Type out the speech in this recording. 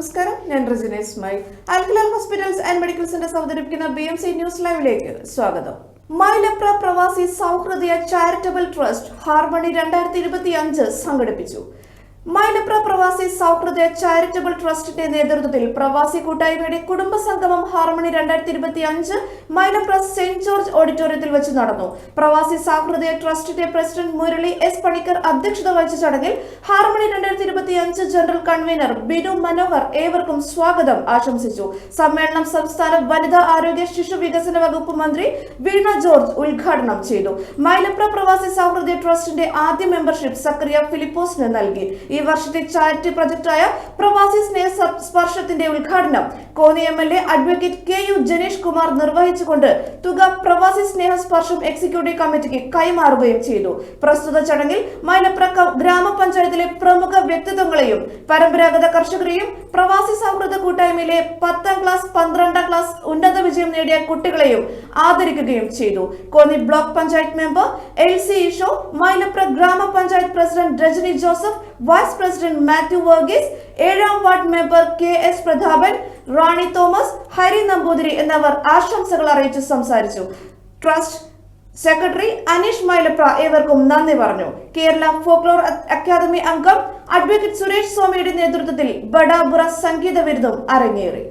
നമസ്കാരം, ഞാൻ Rejina Ismail. Alkhilal hospitals and medical centre അവതരിപ്പിക്കുന്ന BMC ന്യൂസ് ലൈവിലേക്ക് സ്വാഗതം. മൈലപ്ര പ്രവാസി സൗഹൃദ ചാരിറ്റബിൾ ട്രസ്റ്റ് ഹാർമണി 2025 സംഘടിപ്പിച്ചു. മൈലപ്ര പ്രവാസി സൗഹൃദ ചാരിറ്റബിൾ ട്രസ്റ്റിന്റെ നേതൃത്വത്തിൽ പ്രവാസി കൂട്ടായ്മയുടെ കുടുംബ സംഗമം ഹാർമണി 2025 മൈലപ്ര സെന്റ് ജോർജ് ഓഡിറ്റോറിയത്തിൽ വെച്ച് നടന്നു. പ്രവാസി സൗഹൃദ ട്രസ്റ്റിന്റെ പ്രസിഡന്റ് മുരളി എസ് പണിക്കർ അധ്യക്ഷത വഹിച്ച ചടങ്ങിൽ harmony 2025 general convener Binu Manohar ഏവർക്കും സ്വാഗതം ആശംസിച്ചു. സമ്മേളനം സംസ്ഥാന വനിതാ ആരോഗ്യ ശിശു വികസന വകുപ്പ് മന്ത്രി വീണ ജോർജ് ഉദ്ഘാടനം ചെയ്തു. മൈലപ്ര പ്രവാസി സൗഹൃദ ട്രസ്റ്റിന്റെ ആദ്യ മെമ്പർഷിപ്പ് സക്കറിയ ഫിലിപ്പോസിന് നൽകി. ഈ വർഷത്തെ ചാരിറ്റി പ്രൊജക്ടായ പ്രവാസി സ്നേഹ സ്പർശത്തിന്റെ ഉദ്ഘാടനം Konni MLA advocate KU Janeesh Kumar നിർവഹിച്ചുകൊണ്ട് തുക പ്രവാസി സ്നേഹ സ്പർശം എക്സിക്യൂട്ടീവ് കമ്മിറ്റിക്ക് കൈമാറുകയും ചെയ്തു. പ്രസ്തുത ചടങ്ങിൽ മൈലപ്ര ഗ്രാമപഞ്ചായത്തിലെ പ്രമുഖ വ്യക്തിത്വങ്ങളെയും പരമ്പരാഗത കർഷകരെയും പ്രവാസി സൗഹൃദ കൂട്ടായ്മയിലെ 10ാം ക്ലാസ് 12ാം ക്ലാസ് ഉന്നത വിജയം നേടിയ കുട്ടികളെയും ആദരിക്കുകയും ചെയ്തു. Konni block panchayat member LC Eesho, Mylapra ഗ്രാമപഞ്ചായത്ത് president Rajani Joseph, vice president Mathew Varghese, 7ാം ward member KS Prathapan, Rani Thomas, Hari Namboothiri എന്നിവർ ആശംസകൾ അറിയിച്ച് സംസാരിച്ചു. ട്രസ്റ്റ് സെക്രട്ടറി അനീഷ് മൈലപ്ര ഏവർക്കും നന്ദി പറഞ്ഞു. കേരള ഫോക്ലോർ അക്കാദമി അംഗം അഡ്വക്കേറ്റ് സുരേഷ് സ്വാമിയുടെ നേതൃത്വത്തിൽ ബഡാബുറ സംഗീത വിരുന്നും അരങ്ങേറി.